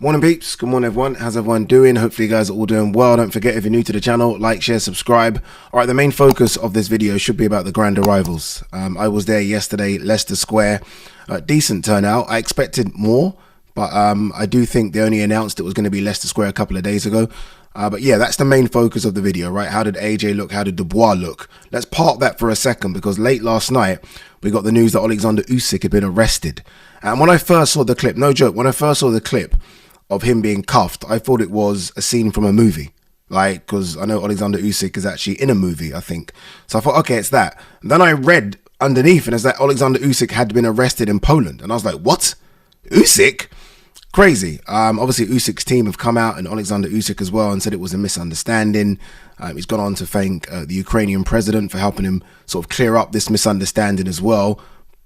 Morning peeps, good morning everyone, how's everyone doing? Hopefully you guys are all doing well. Don't forget, if you're new to the channel, like, share, subscribe. Alright, the main focus of this video should be about the grand arrivals. I was there yesterday, Leicester Square, decent turnout. I expected more, but I do think they only announced it was going to be Leicester Square a couple of days ago. But yeah, that's the main focus of the video, right? How did AJ look? How did Dubois look? Let's park that for a second, because late last night, we got the news that Oleksandr Usyk had been arrested. And when I first saw the clip, no joke, when I first saw the clip of him being cuffed, I thought it was a scene from a movie. Like, because I know Oleksandr Usyk is actually in a movie, I think. So I thought, okay, it's that. And then I read underneath, and it's that Oleksandr Usyk had been arrested in Poland. And I was like, what? Usyk? Crazy. Obviously, Usyk's team have come out, and Oleksandr Usyk as well, and said it was a misunderstanding. He's gone on to thank the Ukrainian president for helping him sort of clear up this misunderstanding as well.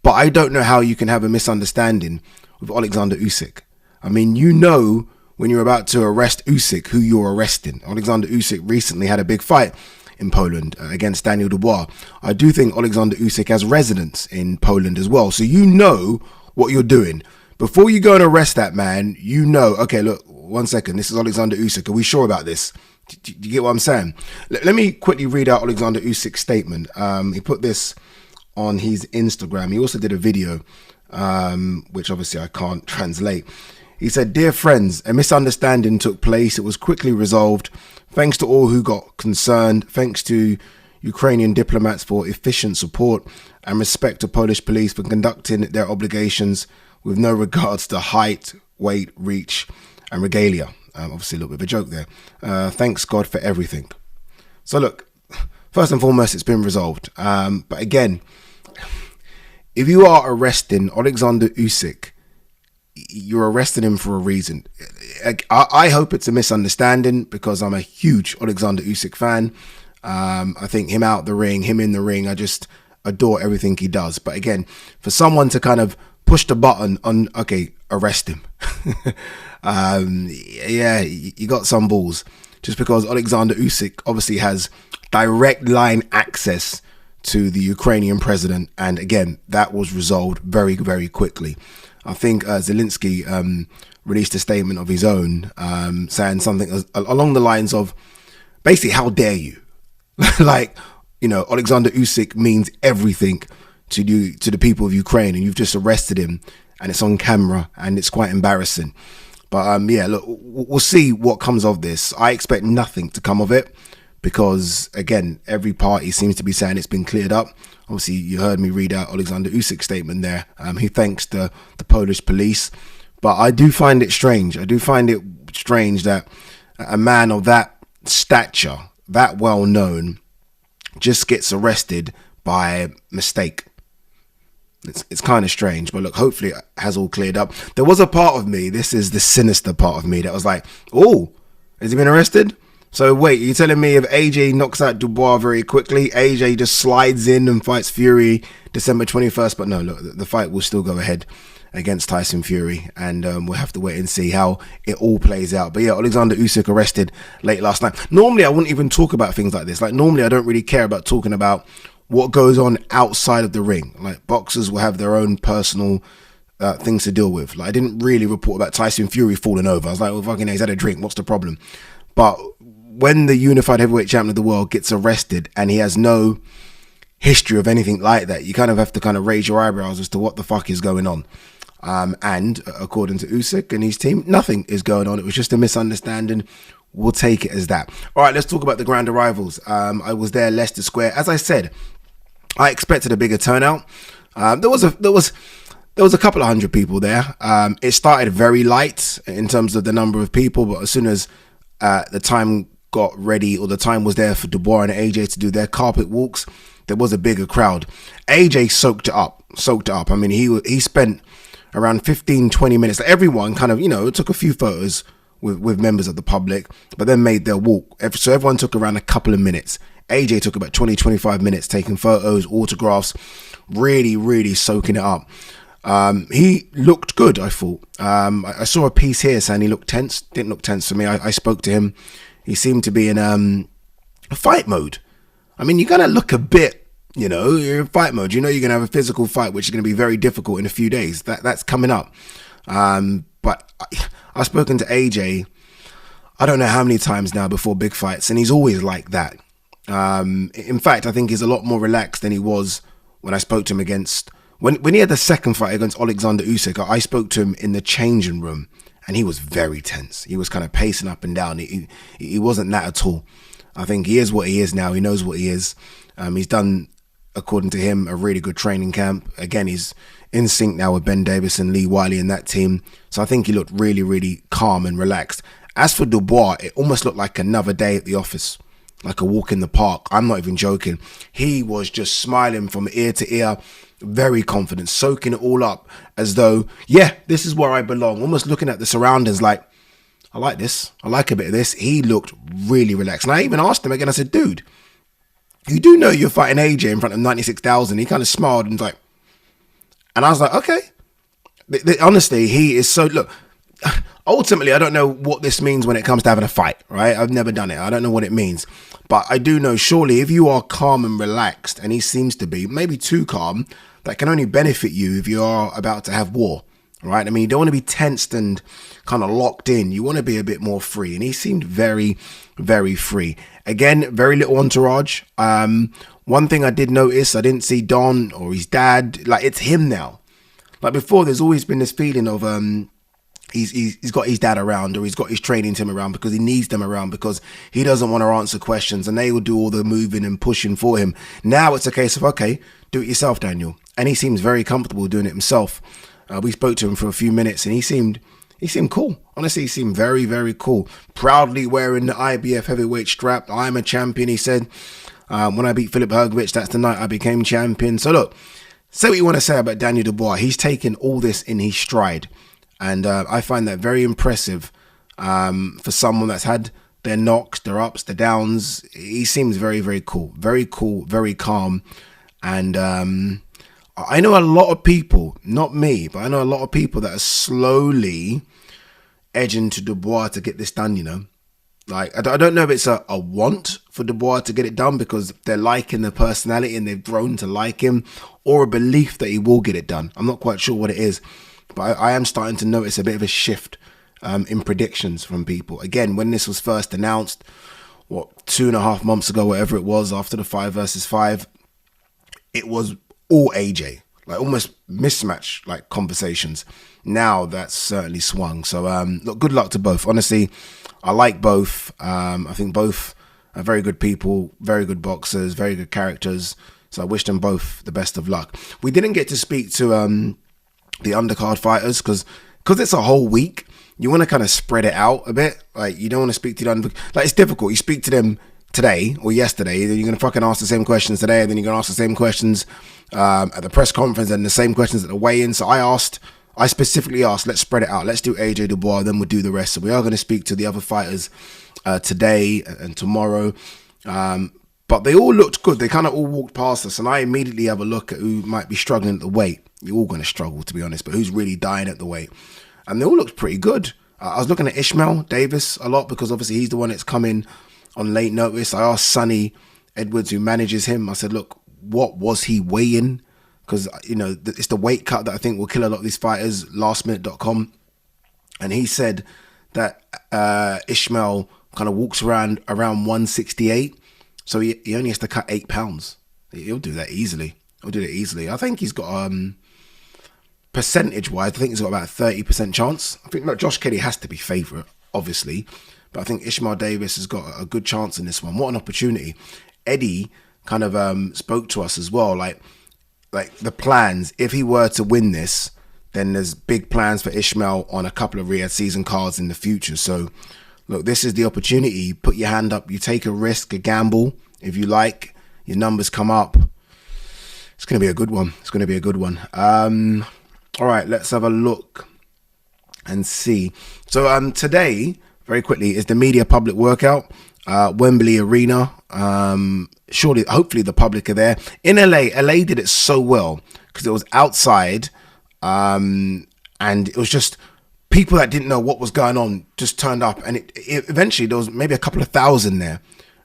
But I don't know how you can have a misunderstanding with Oleksandr Usyk. I mean, you know, when you're about to arrest Usyk, who you're arresting. Oleksandr Usyk recently had a big fight in Poland against Daniel Dubois. I do think Oleksandr Usyk has residence in Poland as well. So you know what you're doing. Before you go and arrest that man, you know, okay, look, 1 second, this is Oleksandr Usyk. Are we sure about this? Do you get what I'm saying? Let me quickly read out Oleksandr Usyk's statement. He put this on his Instagram. He also did a video, which obviously I can't translate. He said, "Dear friends, a misunderstanding took place. It was quickly resolved. Thanks to all who got concerned. Thanks to Ukrainian diplomats for efficient support, and respect to Polish police for conducting their obligations with no regards to height, weight, reach, and regalia." Obviously a little bit of a joke there. Thanks God for everything. So look, first and foremost, it's been resolved. But again, if you are arresting Oleksandr Usyk, you're arresting him for a reason. I hope it's a misunderstanding, because I'm a huge Oleksandr Usyk fan. I think him out the ring, him in the ring, I just adore everything he does. But again, for someone to kind of push the button on, okay, arrest him. Yeah, you got some balls. Just because Oleksandr Usyk obviously has direct line access to the Ukrainian president. And again, that was resolved very, very quickly. I think Zelensky released a statement of his own, saying something along the lines of, basically, how dare you? Like, you know, Oleksandr Usyk means everything to the people of Ukraine, and you've just arrested him, and it's on camera, and it's quite embarrassing. But yeah, look, we'll see what comes of this. I expect nothing to come of it, because again, every party seems to be saying it's been cleared up. Obviously, you heard me read out Oleksandr Usyk's statement there. He thanks the Polish police. But I do find it strange. I do find it strange that a man of that stature, that well known, just gets arrested by mistake. It's kind of strange, but look, hopefully it has all cleared up. There was a part of me, this is the sinister part of me, that was like, oh, has he been arrested? So wait, you're telling me if AJ knocks out Dubois very quickly, AJ just slides in and fights Fury December 21st? But no, look, the fight will still go ahead against Tyson Fury, and we'll have to wait and see how it all plays out. But yeah, Oleksandr Usyk arrested late last night. Normally, I wouldn't even talk about things like this. Like, normally, I don't really care about talking about what goes on outside of the ring. Like, boxers will have their own personal things to deal with. Like, I didn't really report about Tyson Fury falling over. I was like, well, fucking hell, he's had a drink. What's the problem? But when the unified heavyweight champion of the world gets arrested and he has no history of anything like that, you kind of have to kind of raise your eyebrows as to what the fuck is going on. And according to Usyk and his team, nothing is going on. It was just a misunderstanding. We'll take it as that. All right, let's talk about the grand arrivals. I was there, Leicester Square. As I said, I expected a bigger turnout. There was a couple of hundred people there. It started very light in terms of the number of people, but as soon as the time got ready, or the time was there for Dubois and AJ to do their carpet walks, there was a bigger crowd. AJ soaked it up. I mean, he spent around 15-20 minutes. Everyone kind of, you know, took a few photos with members of the public, but then made their walk. So everyone took around a couple of minutes. AJ took about 20-25 minutes taking photos, autographs, really soaking it up. He looked good, I thought. I saw a piece here saying he looked tense. Didn't look tense for me. I spoke to him. He seemed to be in fight mode. I mean, you're going to look a bit, you know, you're in fight mode. You know you're going to have a physical fight, which is going to be very difficult in a few days. That's coming up. But I've spoken to AJ, I don't know how many times now before big fights, and he's always like that. In fact, I think he's a lot more relaxed than he was when I spoke to him when he had the second fight against Oleksandr Usyk. I spoke to him in the changing room, and he was very tense. He was kind of pacing up and down. He wasn't that at all. I think he is what he is now. He knows what he is. He's done, according to him, a really good training camp. Again, he's in sync now with Ben Davis and Lee Wiley and that team. So I think he looked really, really calm and relaxed. As for Dubois, it almost looked like another day at the office, like a walk in the park. I'm not even joking. He was just smiling from ear to ear, very confident, soaking it all up as though, yeah, this is where I belong. Almost looking at the surroundings like, I like this. I like a bit of this. He looked really relaxed. And I even asked him again, I said, dude, you do know you're fighting AJ in front of 96,000. He kind of smiled and was like, and I was like, okay. Honestly, he is so, look, ultimately, I don't know what this means when it comes to having a fight, right? I've never done it. I don't know what it means. But I do know, surely, if you are calm and relaxed, and he seems to be, maybe too calm, that can only benefit you if you are about to have war, right? I mean, you don't want to be tensed and kind of locked in. You want to be a bit more free. And he seemed very, very free. Again, very little entourage. One thing I did notice, I didn't see Don or his dad. Like, it's him now. Like before, there's always been this feeling of he's got his dad around, or he's got his training team around because he needs them around, because he doesn't want to answer questions and they will do all the moving and pushing for him. Now it's a case of, okay, do it yourself, Daniel. And he seems very comfortable doing it himself. We spoke to him for a few minutes and he seemed cool. Honestly, he seemed very, very cool. Proudly wearing the IBF heavyweight strap. I'm a champion, he said. When I beat Filip Hrgović, that's the night I became champion. So look, say what you want to say about Daniel Dubois. He's taken all this in his stride. And I find that very impressive for someone that's had their knocks, their ups, their downs. He seems very, very cool, very calm. And I know a lot of people, not me, but I know a lot of people that are slowly edging to Dubois to get this done, you know. Like, I don't know if it's a want for Dubois to get it done because they're liking the personality and they've grown to like him, or a belief that he will get it done. I'm not quite sure what it is, but I am starting to notice a bit of a shift in predictions from people. Again, when this was first announced, 2.5 months ago, whatever it was, after the 5 versus 5, it was all AJ, like almost mismatch like conversations. Now that's certainly swung. So look, good luck to both. Honestly, I like both. I think both are very good people, very good boxers, very good characters. So I wish them both the best of luck. We didn't get to speak to the Undercard Fighters because it's a whole week. You want to kind of spread it out a bit. Like, you don't want to speak to them. Like, it's difficult. You speak to them today or yesterday, then you're going to fucking ask the same questions today, and then you're going to ask the same questions at the press conference and the same questions at the weigh-in. So I specifically asked, let's spread it out. Let's do AJ Dubois, then we'll do the rest. So we are going to speak to the other fighters today and tomorrow. But they all looked good. They kind of all walked past us, and I immediately have a look at who might be struggling at the weight. You're all going to struggle, to be honest, but who's really dying at the weight? And they all looked pretty good. I was looking at Ishmael Davis a lot because obviously he's the one that's coming on late notice. I asked Sonny Edwards, who manages him, I said, look, what was he weighing? Because, you know, it's the weight cut that I think will kill a lot of these fighters, lastminute.com. And he said that Ishmael kind of walks around 168. So he only has to cut 8 pounds. He'll do that easily. I think he's got, percentage-wise, I think he's got about a 30% chance. I think, look, Josh Kelly has to be favourite, obviously. But I think Ishmael Davis has got a good chance in this one. What an opportunity. Eddie kind of spoke to us as well. Like the plans, if he were to win this, then there's big plans for Ishmael on a couple of Riyadh season cards in the future. So, look, this is the opportunity. You put your hand up, you take a risk, a gamble. If you like, your numbers come up. It's going to be a good one. All right, let's have a look and see. So today, very quickly, is the media public workout. Wembley Arena. Hopefully the public are there. In LA did it so well because it was outside, and it was just people that didn't know what was going on just turned up, and it eventually there was maybe a couple of thousand there.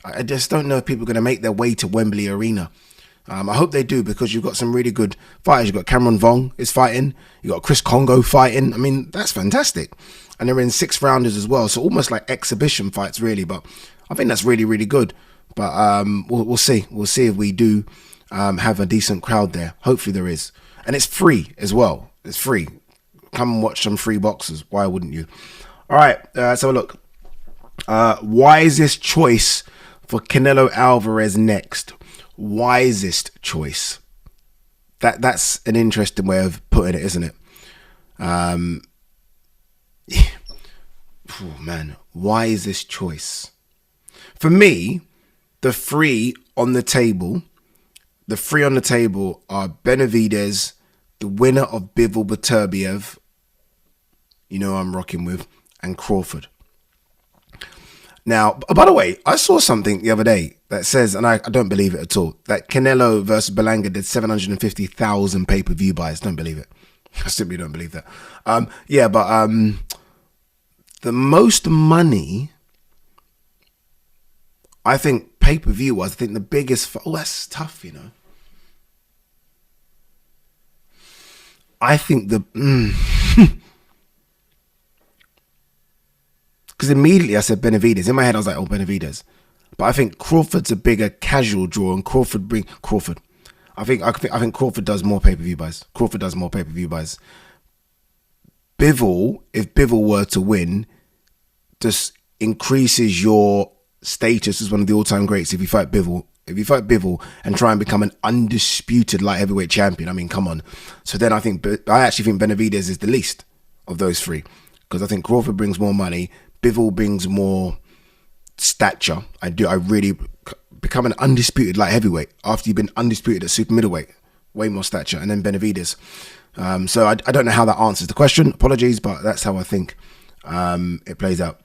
I just don't know if people are going to make their way to Wembley Arena. I hope they do, because you've got some really good fighters. You've got Cameron Vong is fighting. You've got Chris Congo fighting. I mean, that's fantastic. And they're in 6th rounders as well. So almost like exhibition fights, really. But I think that's really, really good. But we'll see. We'll see if we do have a decent crowd there. Hopefully there is. And it's free as well. It's free. Come and watch some free boxers. Why wouldn't you? All right. Let's have a look. Wisest choice for Canelo Alvarez next. Wisest choice. That's an interesting way of putting it, isn't it? Oh man, wisest choice. For me, the three on the table are Benavidez, the winner of Bivol Beterbiev, you know I'm rocking with, and Crawford. Now, by the way, I saw something the other day that says, and I don't believe it at all, that Canelo versus Berlanga did 750,000 pay-per-view buys. Don't believe it. I simply don't believe that. The most money, I think, pay-per-view was, I think the biggest, that's tough, you know. I think because immediately I said Benavidez. In my head, I was like, oh, Benavidez. But I think Crawford's a bigger casual draw, and Crawford. I think Crawford does more pay-per-view buys. Bivol, if Bivol were to win, just increases your status as one of the all-time greats if you fight Bivol. If you fight Bivol and try and become an undisputed light heavyweight champion, I mean, come on. So then I actually think Benavidez is the least of those three, because I think Crawford brings more money. Bivol brings more stature. I really become an undisputed light heavyweight after you've been undisputed at super middleweight. Way more stature. And then Benavidez. So I don't know how that answers the question. Apologies, but that's how I think it plays out.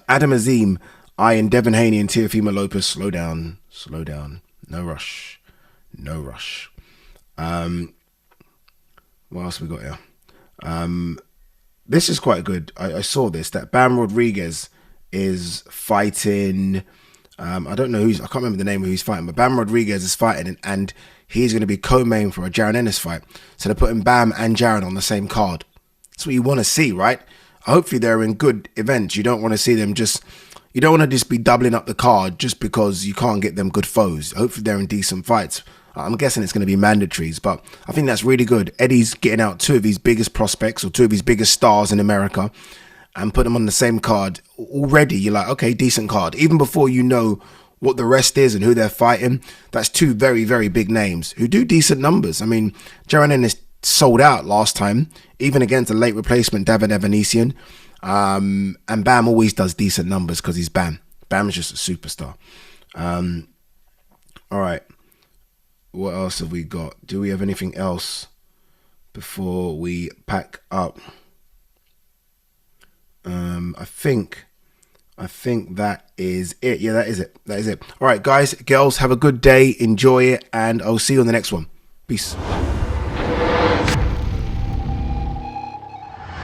Adam Azim, and Devin Haney and Teofimo Lopez. Slow down. No rush. What else we got here? This is quite good. I saw this, that Bam Rodriguez is fighting. I don't know I can't remember the name of who he's fighting, but Bam Rodriguez is fighting, and he's going to be co-main for a Jaron Ennis fight. So they're putting Bam and Jaron on the same card. That's what you want to see, right? Hopefully they're in good events. You don't want to see them you don't want to just be doubling up the card just because you can't get them good foes. Hopefully they're in decent fights. I'm guessing it's going to be mandatories, but I think that's really good. Eddie's getting out two of his biggest prospects, or two of his biggest stars in America, and put them on the same card. Already you're like, okay, decent card. Even before you know what the rest is and who they're fighting, that's two very, very big names who do decent numbers. I mean, Jaron Ennis sold out last time, even against a late replacement, David Evanesian. And Bam always does decent numbers because he's Bam. Bam is just a superstar. All right. What else have we got? Do we have anything else before we pack up? I think that is it. Yeah, that is it. All right, guys, girls, have a good day. Enjoy it. And I'll see you on the next one. Peace.